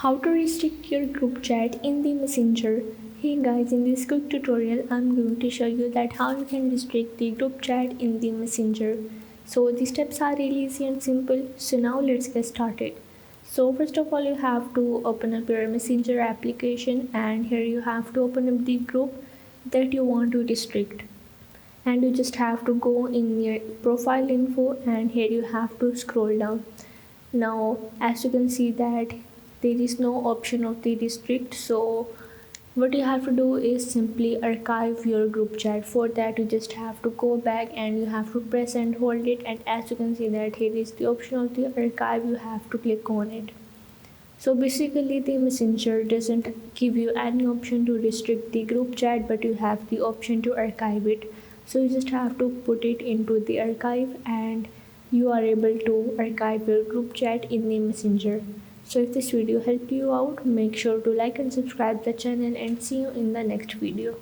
How to restrict your group chat in the messenger. Hey guys, in this quick tutorial I'm going to show you that how you can restrict the group chat in the messenger. So the steps are really easy and simple, so now let's get started. So first of all, you have to open up your messenger application, and here you have to open up the group that you want to restrict, and you just have to go in your profile info, and here you have to scroll down. Now as you can see that there is no option of the restrict, so what you have to do is simply archive your group chat. For that you just have to go back and you have to press and hold it, and as you can see that here is the option of the archive, you have to click on it. So basically the messenger doesn't give you any option to restrict the group chat, but you have the option to archive it. So you just have to put it into the archive, and you are able to archive your group chat in the messenger. So if this video helped you out, make sure to like and subscribe the channel, and see you in the next video.